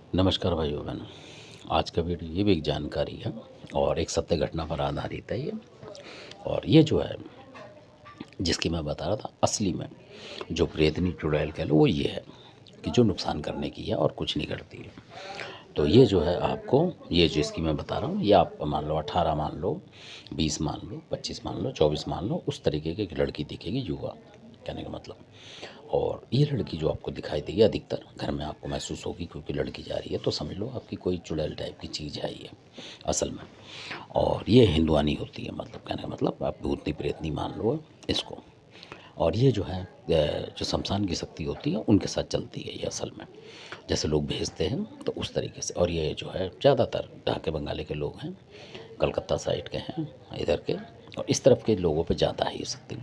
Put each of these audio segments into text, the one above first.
नमस्कार भाइयों बहनों। आज का वीडियो ये भी एक जानकारी है और एक सत्य घटना पर आधारित है ये। और ये जो है जिसकी मैं बता रहा था असली में जो प्रेतनी चुड़ैल कह लो वो ये है कि जो नुकसान करने की है और कुछ नहीं करती है। तो ये जो है आपको ये जिसकी मैं बता रहा हूँ ये आप मान लो 18 मान लो 20 मान लो 25 मान लो 24 मान लो उस तरीके की एक लड़की दिखेगी युवा, कहने का मतलब। और ये लड़की जो आपको दिखाई देगी अधिकतर घर में आपको महसूस होगी क्योंकि लड़की जा रही है तो समझ लो आपकी कोई चुड़ैल टाइप की चीज़ है ये असल में। और ये हिंदुआनी होती है, मतलब कहने का मतलब आप भूतनी प्रेतनी मान लो इसको। और ये जो है जो शमशान की शक्ति होती है उनके साथ चलती है ये असल में, जैसे लोग भेजते हैं तो उस तरीके से। और ये जो है ज़्यादातर ढाके बंगाली के लोग हैं, कलकत्ता साइड के हैं इधर के, और इस तरफ के लोगों पे ज़्यादा है ये शक्ति।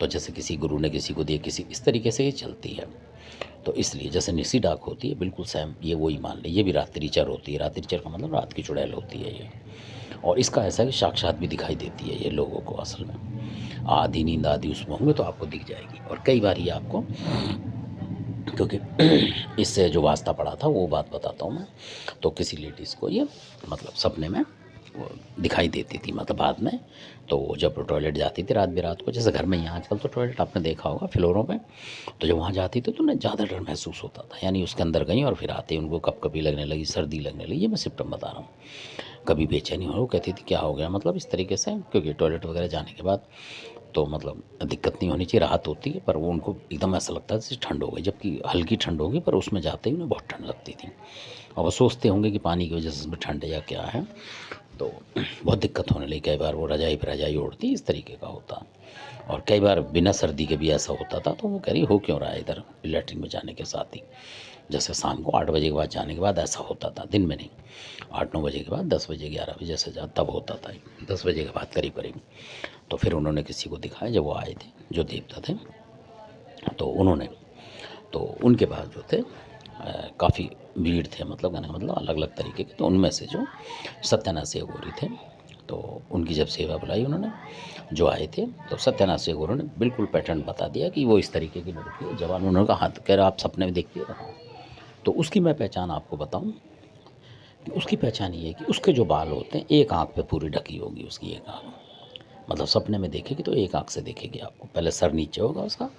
तो जैसे किसी गुरु ने किसी को दिया किसी इस तरीके से ये चलती है। तो इसलिए जैसे निसी डाक होती है बिल्कुल सेम ये वही मान ले, ये भी रात्रिचर होती है। रात्रिचर का मतलब रात की चुड़ैल होती है ये। और इसका ऐसा है कि साक्षात भी दिखाई देती है ये लोगों को असल में। आधी नींद आधी उसमें होंगे तो आपको दिख जाएगी। और कई बार ये आपको क्योंकि इससे जो वास्ता पड़ा था वो बात बताता हूँ मैं। तो किसी लेडीज़ को ये मतलब सपने में वो दिखाई देती थी, मतलब बाद में। तो जब टॉयलेट जाती थी रात बेरात को, जैसे घर में यहाँ आजकल तो टॉयलेट आपने देखा होगा फ्लोरों पे, तो जब वहाँ जाती थी तो उन्हें ज़्यादा डर महसूस होता था। यानी उसके अंदर गई और फिर आते उनको कपकपी लगने लगी, सर्दी लगने लगी। ये मैं सिम्टम बता रहा हूँ। कभी बेचैनी हो, कहती थी क्या हो गया, मतलब इस तरीके से, क्योंकि टॉयलेट वगैरह जाने के बाद तो मतलब दिक्कत नहीं होनी चाहिए, राहत होती है, पर वो उनको एकदम ऐसा लगता है जैसे ठंड हो गई, जबकि हल्की ठंड होगी पर उसमें जाते ही उन्हें बहुत ठंड लगती थी। और वो सोचते होंगे कि पानी की वजह से इसमें ठंड है या क्या है। तो बहुत दिक्कत होने लगी। कई बार वो रजाई पर रजाई ओढ़ती, इस तरीके का होता। और कई बार बिना सर्दी के भी ऐसा होता था। तो वो कह रही हो क्यों रहा है इधर लेटरिन में जाने के साथ ही, जैसे शाम को 8 बजे के बाद जाने के बाद ऐसा होता था, दिन में नहीं। 8-9 बजे के बाद 10 बजे 11 बजे से जा तब होता था, 10 बजे के बाद करीब करीब। तो फिर उन्होंने किसी को दिखाया जब वो आए थे जो देवता थे, तो उन्होंने तो उनके पास जो थे काफ़ी भीड़ थे, मतलब कहने का मतलब अलग अलग तरीके के। तो उनमें से जो सत्यानाशी अघोरी थे तो उनकी जब सेवा बुलाई उन्होंने जो आए थे, तो सत्यानाशी अघोरी ने बिल्कुल पैटर्न बता दिया कि वो इस तरीके की लड़की है। जवान उन्होंने कहा हाँ, कह रहा आप सपने में देखती हो। तो उसकी मैं पहचान आपको बताऊं कि उसकी पहचान ये है कि उसके जो बाल होते हैं एक आँख पे पूरी ढकी होगी उसकी एक आँख, मतलब सपने में देखेगी तो एक आँख से देखेगी आपको। पहले सर नीचे होगा उसका,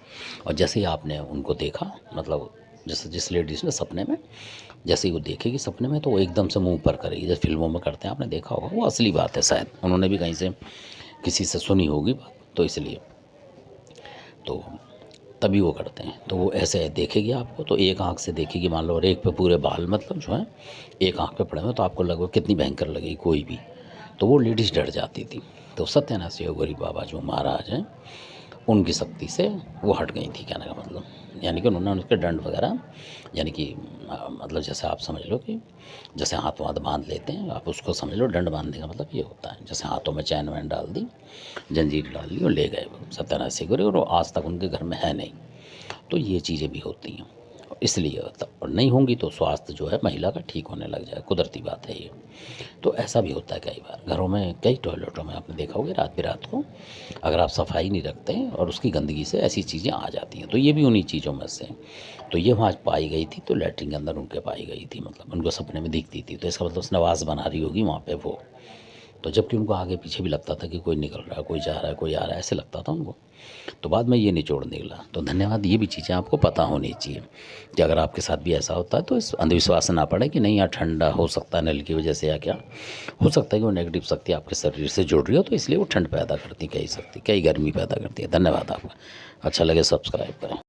और जैसे ही आपने उनको देखा, मतलब जैसे जिस लेडीज़ ने सपने में जैसे ही वो देखेगी सपने में तो वो एकदम से मुंह ऊपर करेगी, जैसे फिल्मों में करते हैं, आपने देखा होगा। वो असली बात है, शायद उन्होंने भी कहीं से किसी से सुनी होगी बात, तो इसलिए तो तभी वो करते हैं। तो वो ऐसे देखेगी आपको तो एक आँख से देखेगी मान लो, और एक पे पूरे बाल मतलब जो है एक आँख पे पड़े हुए, तो आपको लगभग कितनी भयंकर लगेगी कोई भी। तो वो लेडीज़ डर जाती थी। तो सत्यानाशी अघोरी बाबा जो महाराज हैं उनकी शक्ति से वो हट गई थी, कहने का मतलब। यानी कि उन्होंने उसके दंड वगैरह, यानी कि मतलब जैसे आप समझ लो कि जैसे हाथ वाथ बांध लेते हैं आप, उसको समझ लो दंड बांधने का मतलब ये होता है। जैसे हाथों में चैन वैन डाल दी, जंजीर डाल दी और ले गए वो सत्यानाशी अघोरी, और वो आज तक उनके घर में है नहीं। तो ये चीज़ें भी होती हैं, इसलिए और नहीं होंगी तो स्वास्थ्य जो है महिला का ठीक होने लग जाए, कुदरती बात है ये। तो ऐसा भी होता है कई बार घरों में, कई टॉयलेटों में आपने देखा होगा रात बिरात को अगर आप सफाई नहीं रखते हैं और उसकी गंदगी से ऐसी चीज़ें आ जाती हैं। तो ये भी उन्हीं चीज़ों में से। तो ये वहाँ पाई गई थी, तो लैट्रिन के अंदर उनके पाई गई थी, मतलब उनको सपने में दिखती थी। तो इसका मतलब उसने आवाज़ बना रही होगी वहाँ पे वो। तो जबकि उनको आगे पीछे भी लगता था कि कोई निकल रहा है, कोई जा रहा है, कोई आ रहा है, ऐसे लगता था उनको। तो बाद में ये निचोड़ निकला। तो धन्यवाद, ये भी चीज़ें आपको पता होनी चाहिए कि अगर आपके साथ भी ऐसा होता है तो इस अंधविश्वास से ना पड़े कि नहीं यार ठंडा हो सकता है नल की वजह से, या क्या हो सकता है कि वो नेगेटिव शक्ति आपके शरीर से जुड़ रही हो, तो इसलिए वो ठंड पैदा करती, कई शक्ति कई गर्मी पैदा करती है। धन्यवाद आपका। अच्छा लगे सब्सक्राइब करें।